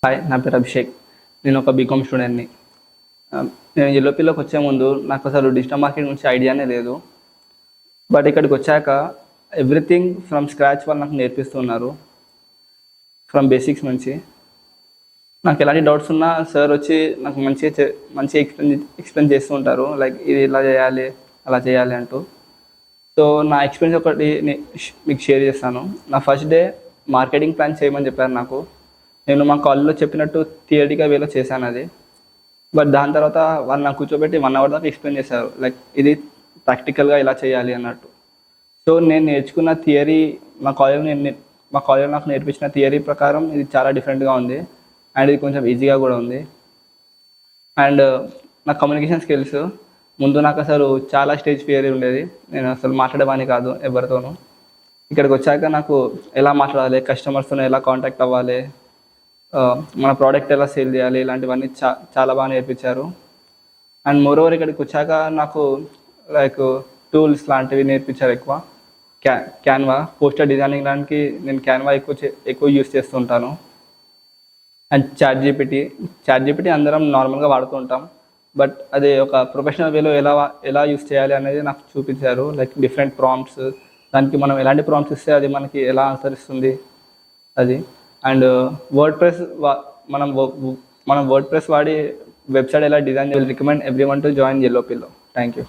Hi, నా పేరు అభిషేక్. నేను ఒక బీకామ్ స్టూడెంట్ని. నేను ఎల్లో పిల్లోకి వచ్చే ముందు నాకు అసలు డిజిటల్ మార్కెటింగ్ గురించి ఐడియానే లేదు. బట్ ఇక్కడికి వచ్చాక ఎవ్రీథింగ్ ఫ్రమ్ స్క్రాచ్ వాళ్ళు నాకు నేర్పిస్తున్నారు. ఫ్రమ్ బేసిక్స్ నుంచి నాకు ఎలాంటి డౌట్స్ ఉన్నా సార్ వచ్చి నాకు మంచిగా ఎక్స్ప్లెయిన్ చేస్తూ ఉంటారు. లైక్ ఇది ఇలా చేయాలి, అలా చేయాలి అంటూ. సో నా ఎక్స్పీరియన్స్ ఒకటి మీకు షేర్ చేస్తాను. నా ఫస్ట్ డే మార్కెటింగ్ ప్లాన్ చేయమని చెప్పారు నాకు. నేను మా కాలేజ్లో చెప్పినట్టు థియరిటికల్ వేలో చేశాను అది. బట్ దాని తర్వాత వాళ్ళు నాకు కూర్చోబెట్టి 1 అవర్ దాకా ఎక్స్ప్లెయిన్ చేశారు, లైక్ ఇది ప్రాక్టికల్గా ఇలా చేయాలి అన్నట్టు. సో నేను నేర్చుకున్న థియరీ మా కాలేజ్లో నాకు నేర్పించిన థియరీ ప్రకారం ఇది చాలా డిఫరెంట్గా ఉంది అండ్ ఇది కొంచెం ఈజీగా కూడా ఉంది. అండ్ నా కమ్యూనికేషన్ స్కిల్స్, ముందు నాకు అసలు చాలా స్టేజ్ ఫియర్ ఉండేది. నేను అసలు మాట్లాడేవాడిని కాదు ఎవరితోనూ. ఇక్కడికి వచ్చాక నాకు ఎలా మాట్లాడాలి, కస్టమర్స్తో ఎలా కాంటాక్ట్ అవ్వాలి, మన ప్రోడక్ట్ ఎలా సేల్ చేయాలి, ఇలాంటివన్నీ చాలా బాగా నేర్పించారు. అండ్ మోరోవర్ ఇక్కడికి వచ్చాక నాకు లైక్ టూల్స్ లాంటివి నేర్పించారు ఎక్కువ. క్యాన్వా పోస్టర్ డిజైనింగ్ దానికి నేను క్యాన్వా ఎక్కువ యూస్ చేస్తుంటాను. అండ్ చాట్ జీపీటీ అందరం నార్మల్గా వాడుతూ ఉంటాం. బట్ అది ఒక ప్రొఫెషనల్ వేలో ఎలా యూస్ చేయాలి అనేది నాకు చూపించారు. లైక్ డిఫరెంట్ ప్రాంప్ట్స్, దానికి మనం ఎలాంటి ప్రాంప్ట్స్ ఇస్తే అది మనకి ఎలా ఆన్సర్ ఇస్తుంది అది. అండ్ వర్డ్ ప్రెస్ మనం వర్డ్ ప్రెస్ వాడి వెబ్సైట్ ఎలా డిజైన్ చేయాలి. Recommend every one to join yellow pillow. Thank you.